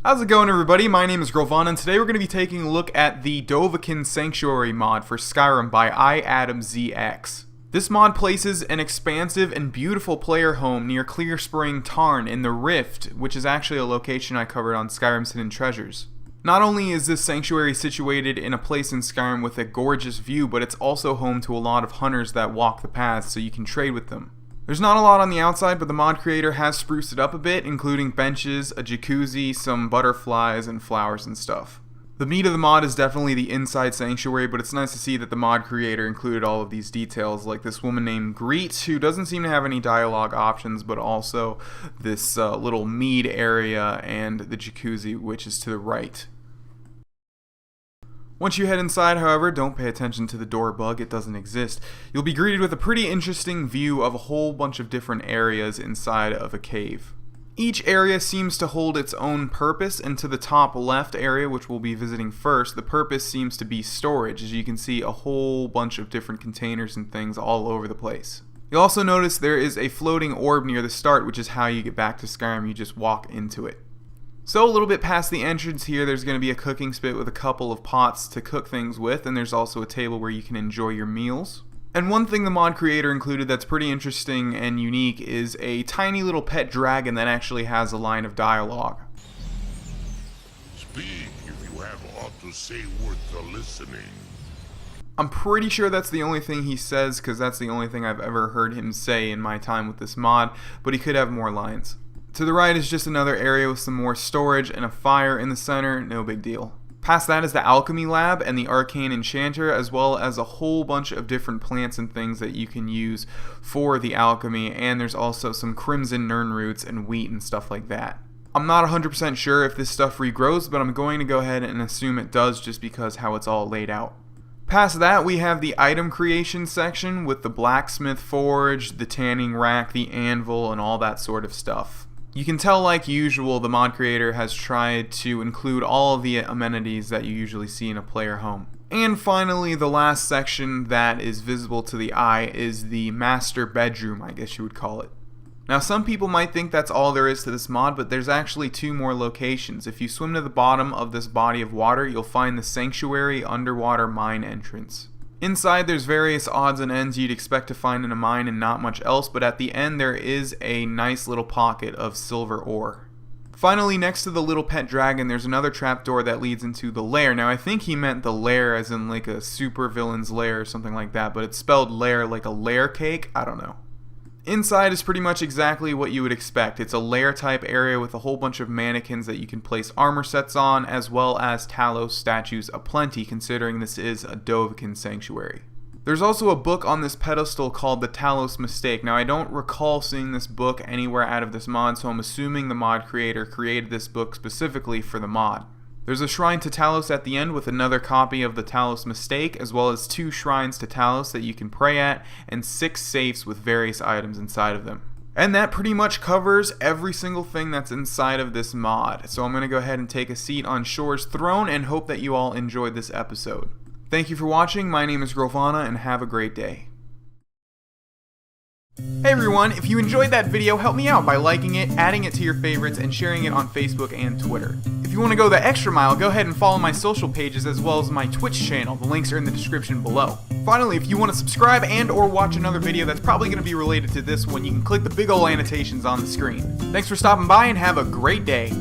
How's it going, everybody? My name is Grovana, and today we're going to be taking a look at the Dovahkiin Sanctuary mod for Skyrim by iadamzx. This mod places an expansive and beautiful player home near Clear Spring Tarn in the Rift, which is actually a location I covered on Skyrim's Hidden Treasures. Not only is this sanctuary situated in a place in Skyrim with a gorgeous view, but it's also home to a lot of hunters that walk the paths so you can trade with them. There's not a lot on the outside, but the mod creator has spruced it up a bit, including benches, a jacuzzi, some butterflies, and flowers and stuff. The meat of the mod is definitely the inside sanctuary, but it's nice to see that the mod creator included all of these details, like this woman named Greet, who doesn't seem to have any dialogue options, but also this little mead area and the jacuzzi, which is to the right. Once you head inside, however, don't pay attention to the door bug, it doesn't exist. You'll be greeted with a pretty interesting view of a whole bunch of different areas inside of a cave. Each area seems to hold its own purpose, and to the top left area, which we'll be visiting first, the purpose seems to be storage, as you can see a whole bunch of different containers and things all over the place. You'll also notice there is a floating orb near the start, which is how you get back to Skyrim. You just walk into it. So a little bit past the entrance here, there's going to be a cooking spit with a couple of pots to cook things with, and there's also a table where you can enjoy your meals. And one thing the mod creator included that's pretty interesting and unique is a tiny little pet dragon that actually has a line of dialogue. Speak if you have aught to say worth the listening. I'm pretty sure that's the only thing he says, because that's the only thing I've ever heard him say in my time with this mod, but he could have more lines. To the right is just another area with some more storage and a fire in the center, no big deal. Past that is the alchemy lab and the arcane enchanter, as well as a whole bunch of different plants and things that you can use for the alchemy, and there's also some crimson nern roots and wheat and stuff like that. I'm not 100% sure if this stuff regrows, but I'm going to go ahead and assume it does just because how it's all laid out. Past that, we have the item creation section with the blacksmith forge, the tanning rack, the anvil, and all that sort of stuff. You can tell, like usual, the mod creator has tried to include all of the amenities that you usually see in a player home. And finally, the last section that is visible to the eye is the master bedroom, I guess you would call it. Now, some people might think that's all there is to this mod, but there's actually two more locations. If you swim to the bottom of this body of water, you'll find the Sanctuary underwater mine entrance. Inside, there's various odds and ends you'd expect to find in a mine and not much else, but at the end there is a nice little pocket of silver ore. Finally, next to the little pet dragon, there's another trapdoor that leads into the Lair. Now, I think he meant the Lair as in like a super villain's lair or something like that, but it's spelled Lair like a layer cake? I don't know. Inside is pretty much exactly what you would expect. It's a lair type area with a whole bunch of mannequins that you can place armor sets on, as well as Talos statues aplenty, considering this is a Dovahkiin Sanctuary. There's also a book on this pedestal called the Talos Mistake. Now, I don't recall seeing this book anywhere out of this mod, so I'm assuming the mod creator created this book specifically for the mod. There's a shrine to Talos at the end with another copy of the Talos Mistake, as well as 2 shrines to Talos that you can pray at, and 6 safes with various items inside of them. And that pretty much covers every single thing that's inside of this mod. So I'm going to go ahead and take a seat on Shor's throne and hope that you all enjoyed this episode. Thank you for watching, my name is Grovana, and have a great day. Hey everyone, if you enjoyed that video, help me out by liking it, adding it to your favorites, and sharing it on Facebook and Twitter. If you want to go the extra mile, go ahead and follow my social pages as well as my Twitch channel. The links are in the description below. Finally, if you want to subscribe and or watch another video that's probably going to be related to this one, you can click the big ol' annotations on the screen. Thanks for stopping by and have a great day.